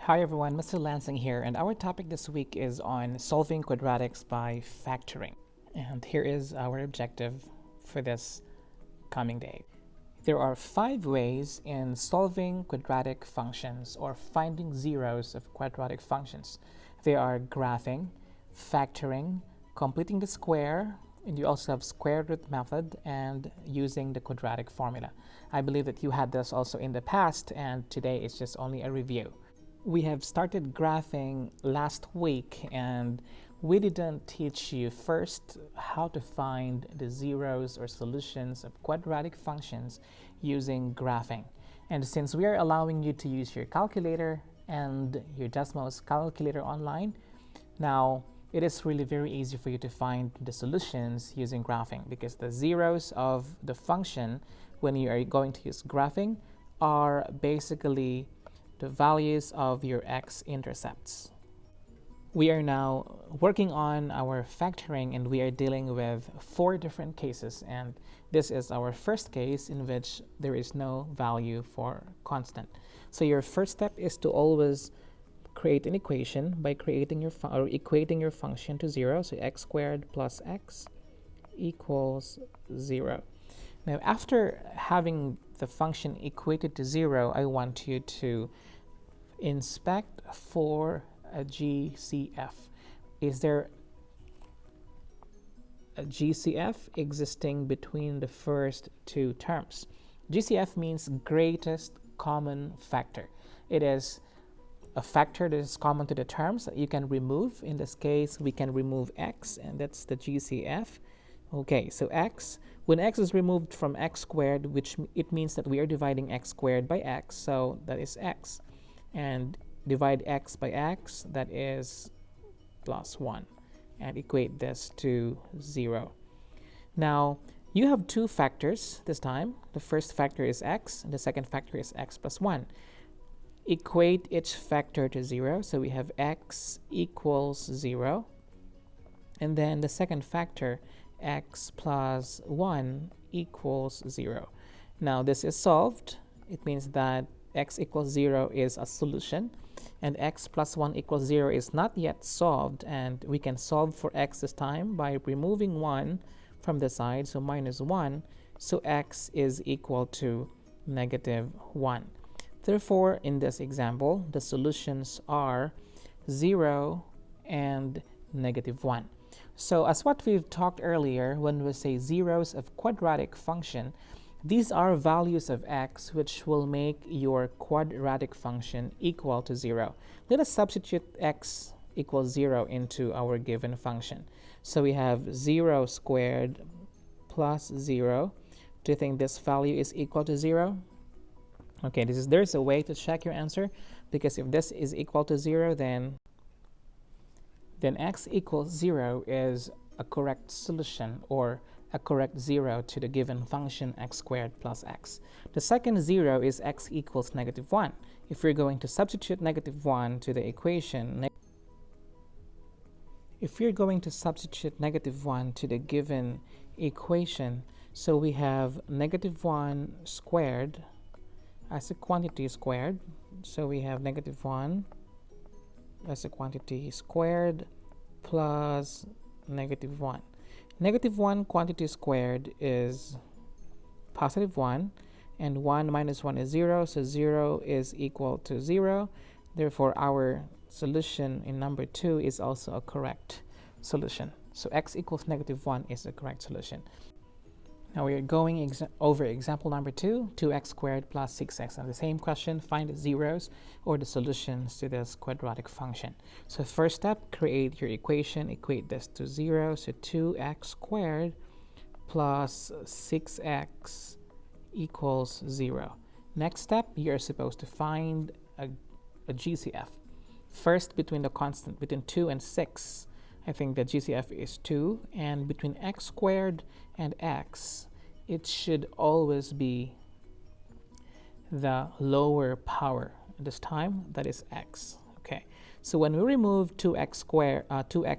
Hi everyone, Mr. Lansing here, and our topic this week is on solving quadratics by factoring. And here is our objective for this coming day. There are 5 ways in solving quadratic functions or finding zeros of quadratic functions. They are graphing, factoring, completing the square, and you also have square root method and using the quadratic formula. I believe that you had this also in the past, and today is just only a review. We have started graphing last week, and we didn't teach you first how to find the zeros or solutions of quadratic functions using graphing. And since we are allowing you to use your calculator and your Desmos calculator online, now it is really very easy for you to find the solutions using graphing, because the zeros of the function when you are going to use graphing are basically the values of your x-intercepts. We are now working on our factoring, and we are dealing with 4 different cases, and this is our first case in which there is no value for constant. So your first step is to always create an equation by creating your equating your function to 0. So x squared plus x equals 0. Now, after having the function equated to 0, I want you to inspect for a GCF. Is there a GCF existing between the first 2 terms? GCF means greatest common factor. It is a factor that is common to the terms that you can remove. In this case, we can remove x, and that's the GCF. Okay, so x, when x is removed from x squared, which it means that we are dividing x squared by x, so that is x. And divide x by x, that is plus 1. And equate this to 0. Now, you have 2 factors this time. The first factor is x, and the second factor is x plus 1. Equate each factor to 0, so we have x equals 0. And then the second factor, x plus 1 equals 0. Now this is solved. It means that x equals 0 is a solution, and x plus 1 equals 0 is not yet solved, and we can solve for x this time by removing 1 from the side, so minus 1, so x is equal to negative 1. Therefore, in this example, the solutions are 0 and negative 1. So as what we've talked earlier, when we say zeros of quadratic function, these are values of x which will make your quadratic function equal to 0. Let us substitute x equals 0 into our given function. So we have 0 squared plus 0. Do you think this value is equal to 0? Okay, there's a way to check your answer, because if this is equal to 0, then x equals 0 is a correct solution, or a correct 0 to the given function x squared plus x. The second 0 is x equals negative 1. If we're going to substitute negative 1 to the equation, if we're going to substitute negative 1 to the given equation, so we have negative 1 squared as a quantity squared. So we have negative 1 as a quantity squared plus negative 1. Negative 1 quantity squared is positive 1, and 1 minus 1 is 0, so 0 is equal to 0. Therefore, our solution in number 2 is also a correct solution. So x equals negative 1 is the correct solution. Now we are going over example number 2, 2x squared plus 6x. And the same question, find the zeros or the solutions to this quadratic function. So first step, create your equation, equate this to 0. So 2x squared plus 6x equals 0. Next step, you're supposed to find a GCF. First, between the constant, between 2 and 6, I think the GCF is 2, and between x squared and x, it should always be the lower power. This time, that is x. Okay, so when we remove 2x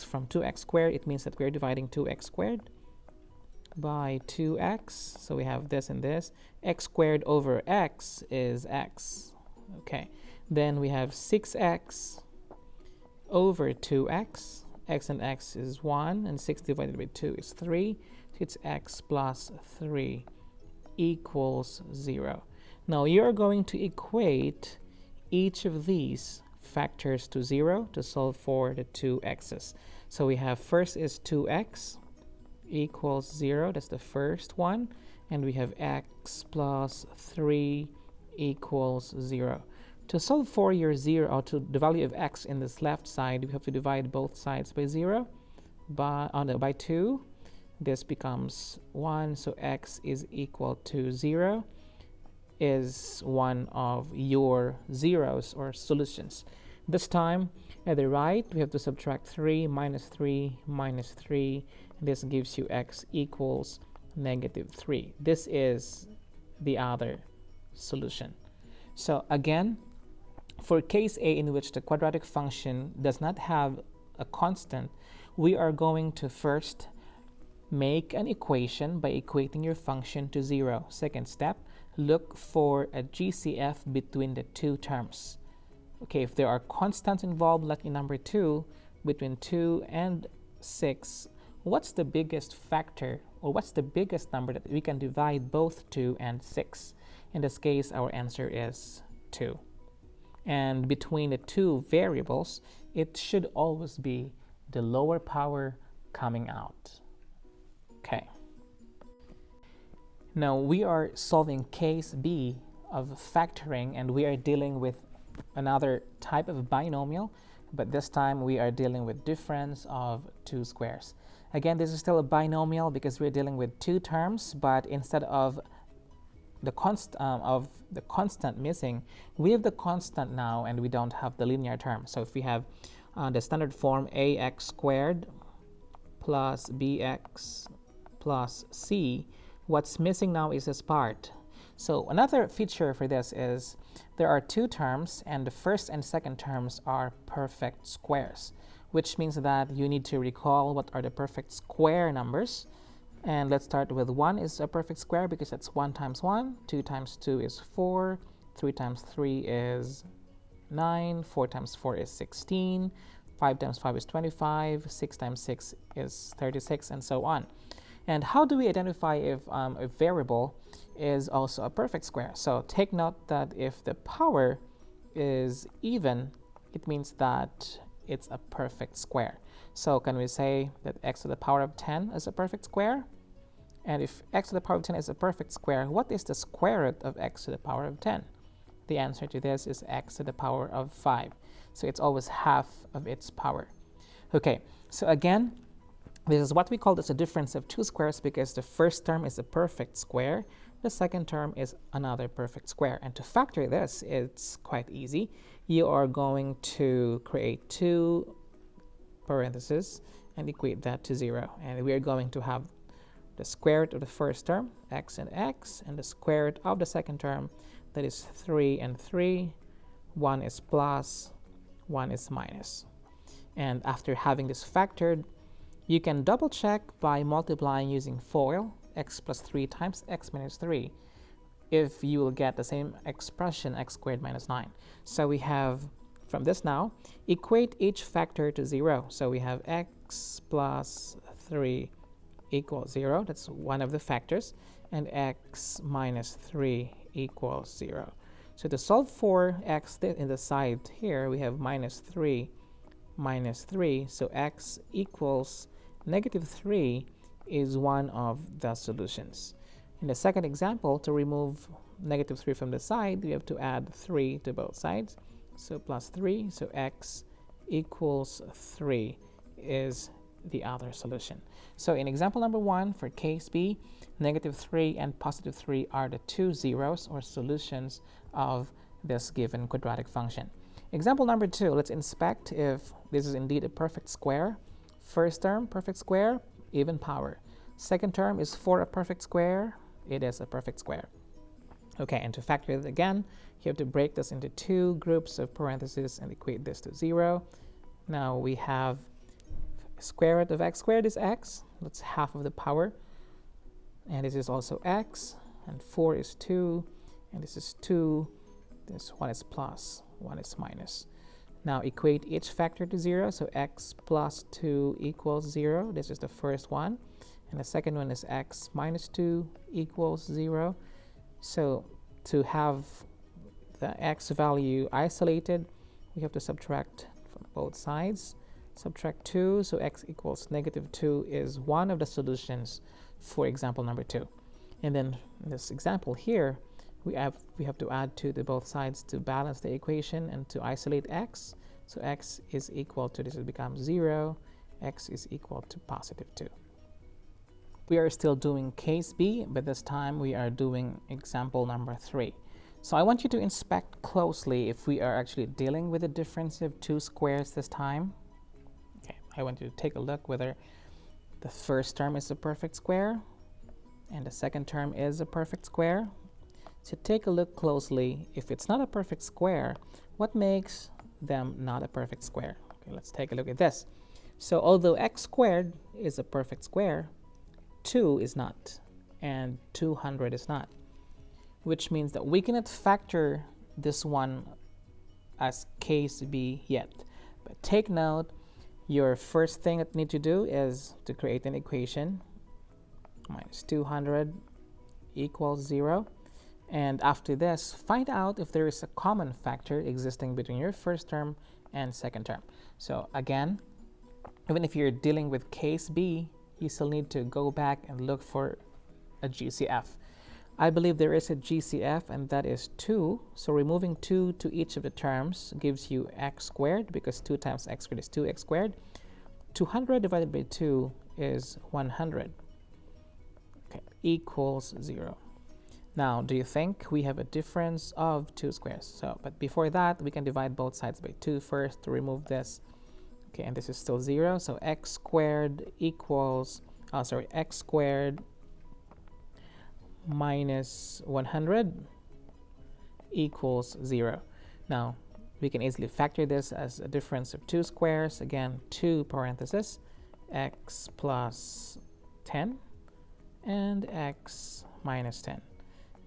from 2x squared, it means that we're dividing 2x squared by 2x. So we have this and this. X squared over x is x. Okay, Then we have 6x over 2x. X and x is 1, and 6 divided by 2 is 3. So it's x plus 3 equals 0. Now you're going to equate each of these factors to 0 to solve for the 2x's. So we have first is 2x equals 0. That's the first one. And we have x plus 3 equals 0. To solve for your 0, or to the value of x in this left side, we have to divide both sides by 0, by 2. This becomes 1, so x is equal to 0 is one of your zeros or solutions. This time, at the right, we have to subtract 3 minus 3 minus 3. And this gives you x equals negative 3. This is the other solution. So again, for case A, in which the quadratic function does not have a constant, we are going to first make an equation by equating your function to 0. Second step, look for a GCF between the two terms. Okay, if there are constants involved, like in number 2, between 2 and 6, what's the biggest factor, or what's the biggest number that we can divide both 2 and 6? In this case, our answer is 2. And between the two variables, it should always be the lower power coming out. Okay. Now we are solving case B of factoring, and we are dealing with another type of binomial, but this time we are dealing with difference of two squares. Again, this is still a binomial because we're dealing with two terms, but instead of the constant missing, we have the constant now, and we don't have the linear term. So if we have the standard form ax squared plus bx plus c, what's missing now is this part. So another feature for this is there are two terms, and the first and second terms are perfect squares, which means that you need to recall what are the perfect square numbers. And let's start with 1 is a perfect square because that's 1 times 1, 2 times 2 is 4, 3 times 3 is 9, 4 times 4 is 16, 5 times 5 is 25, 6 times 6 is 36, and so on. And how do we identify if a variable is also a perfect square? So take note that if the power is even, it means that it's a perfect square. So can we say that x to the power of 10 is a perfect square? And if x to the power of 10 is a perfect square, what is the square root of x to the power of 10? The answer to this is x to the power of 5. So it's always half of its power. Okay, so again, this is what we call this a difference of two squares because the first term is a perfect square, the second term is another perfect square. And to factor this, it's quite easy. You are going to create two parentheses and equate that to 0. And we are going to have the square root of the first term, x and x, and the square root of the second term, that is 3 and 3. 1 is plus, 1 is minus. And after having this factored, you can double check by multiplying using FOIL, x plus 3 times x minus 3, if you will get the same expression, x squared minus 9. So we have, from this now, equate each factor to 0. So we have x plus 3 equals 0. That's one of the factors. And x minus 3 equals 0. So to solve for x in the side here, we have minus 3 minus 3. So x equals negative 3 is one of the solutions. In the second example, to remove negative 3 from the side, we have to add 3 to both sides. So plus 3. So x equals 3 is the other solution. So in example number 1, for case B, negative 3 and positive 3 are the two zeros or solutions of this given quadratic function. Example number 2, let's inspect if this is indeed a perfect square. First term, perfect square, even power. Second term is for a perfect square. It is a perfect square. Okay, and to factor it again, you have to break this into two groups of parentheses and equate this to 0. Now we have square root of x squared is x. That's half of the power. And this is also x. And 4 is 2. And this is 2. This 1 is plus. 1 is minus. Now equate each factor to 0. So x plus 2 equals 0. This is the first one. And the second one is x minus 2 equals 0. So to have the x value isolated, we have to subtract from both sides. Subtract 2, so x equals negative 2 is one of the solutions for example number 2. And then in this example here, we have to add 2 to both sides to balance the equation and to isolate x. So x is equal to, this will become 0, x is equal to positive 2. We are still doing case B, but this time we are doing example number 3. So I want you to inspect closely if we are actually dealing with a difference of 2 squares this time. Okay, I want you to take a look whether the first term is a perfect square and the second term is a perfect square. So take a look closely. If it's not a perfect square, what makes them not a perfect square? Okay, let's take a look at this. So although x squared is a perfect square, 2 is not, and 200 is not, which means that we cannot factor this one as case B yet. But take note, your first thing that you need to do is to create an equation. Minus 200 equals 0. And after this, find out if there is a common factor existing between your first term and second term. So again, even if you're dealing with case B, you still need to go back and look for a GCF. I believe there is a GCF, and that is 2. So removing 2 to each of the terms gives you x squared, because 2 times x squared is 2x squared. 200 divided by 2 is 100. Okay, equals 0. Now, do you think we have a difference of 2 squares? So, but before that, we can divide both sides by 2 first to remove this. Okay, and this is still 0. So x squared equals, x squared minus 100 equals 0. Now, we can easily factor this as a difference of 2 squares. Again, 2 parentheses, x plus 10 and x minus 10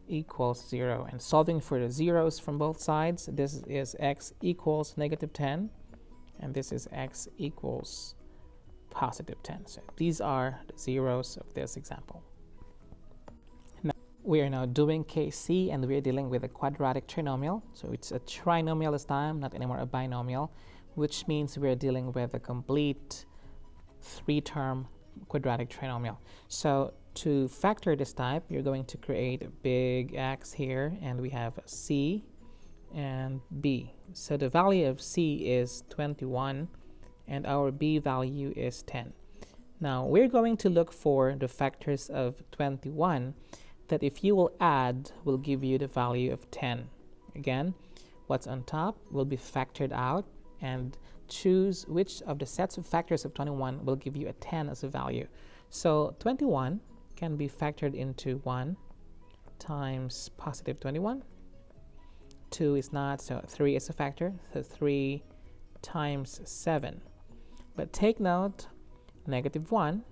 equals 0. And solving for the zeros from both sides, this is x equals negative 10, and this is x equals positive 10. So these are the zeros of this example. Now, we are now doing case C, and we are dealing with a quadratic trinomial. So it's a trinomial this time, not anymore a binomial, which means we are dealing with a complete 3-term quadratic trinomial. So to factor this type, you're going to create a big X here, and we have C and B. So the value of C is 21, and our B value is 10. Now, we're going to look for the factors of 21 that, if you will add, will give you the value of 10. Again, what's on top will be factored out, and choose which of the sets of factors of 21 will give you a 10 as a value. So 21 can be factored into 1 times positive 21. 2 is not, so 3 is a factor, so 3 times 7. But take note, negative 1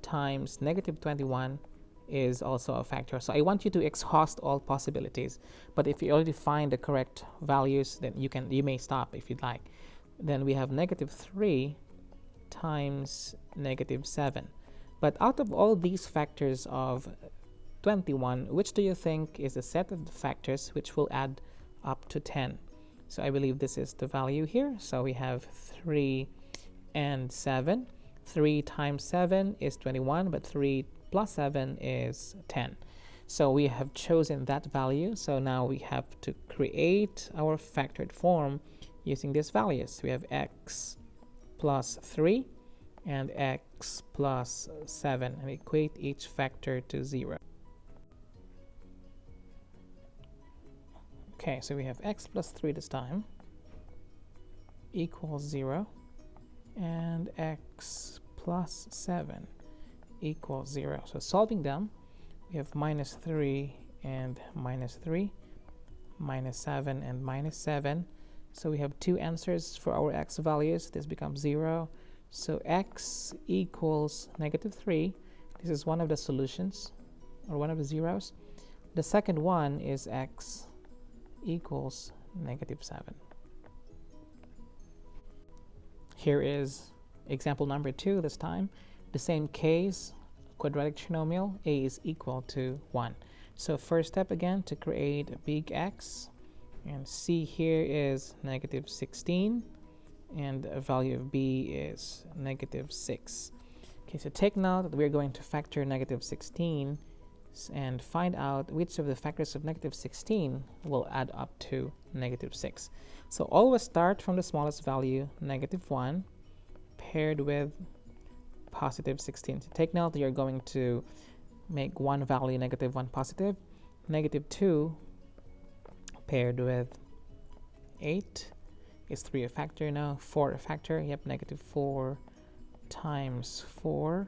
times negative 21 is also a factor. So I want you to exhaust all possibilities. But if you already find the correct values, then you may stop if you'd like. Then we have negative 3 times negative 7. But out of all these factors of 21, which do you think is the set of the factors which will add up to 10? So I believe this is the value here. So we have 3 and 7. 3 times 7 is 21, but 3 plus 7 is 10. So we have chosen that value. So now we have to create our factored form using these values. We have x plus 3 and x plus 7, and equate each factor to 0. Okay, so we have x plus 3 this time equals 0, and x plus 7 equals 0. So solving them, we have minus 3 and minus 3, minus 7 and minus 7. So we have 2 answers for our x values. This becomes 0. So x equals negative 3. This is one of the solutions, or one of the zeros. The second one is x equals negative 7. Here is example number 2 this time. The same case, quadratic trinomial, a is equal to 1. So first step again to create a big X, and c here is negative 16, and the value of b is negative 6. Okay, so take note that we're going to factor negative 16 and find out which of the factors of negative 16 will add up to negative 6. So always start from the smallest value, negative 1, paired with positive 16. So take note that you're going to make one value negative 1 positive, negative 2 paired with 8 is 3 a factor now, 4 a factor. Yep, negative 4 times 4.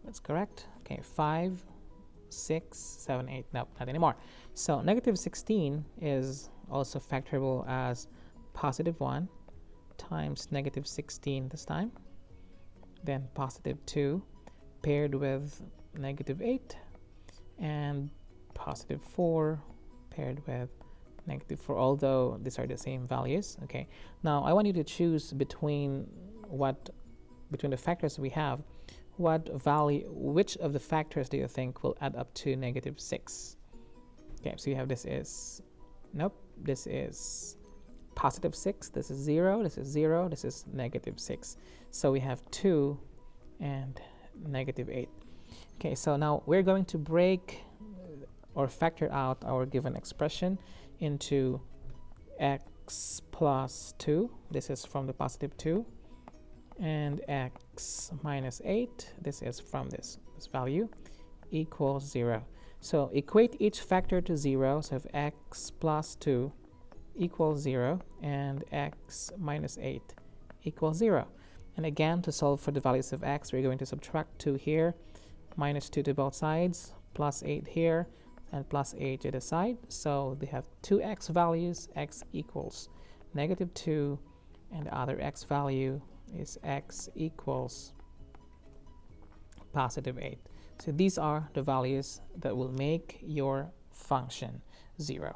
That's correct. Okay, 5, 6, 7, 8. Nope, not anymore. So negative 16 is also factorable as positive 1 times negative 16 this time. Then positive 2 paired with negative 8, and positive 4 paired with negative 4, although these are the same values. Okay, now I want you to choose between the factors we have, which of the factors do you think will add up to negative 6? Okay, so you have this is positive 6, this is 0, this is 0, this is negative 6. So we have 2 and negative 8. Okay, so now we're going to break or factor out our given expression into x plus 2, this is from the positive 2, and x minus 8, this is from this value, equals 0. So equate each factor to 0, so if x plus 2 equals 0 and x minus 8 equals 0. And again, to solve for the values of x, we're going to subtract 2 here, minus 2 to both sides, plus 8 here, and plus 8 to the side. So they have two x values, x equals negative 2, and the other x value is x equals positive 8. So these are the values that will make your function 0.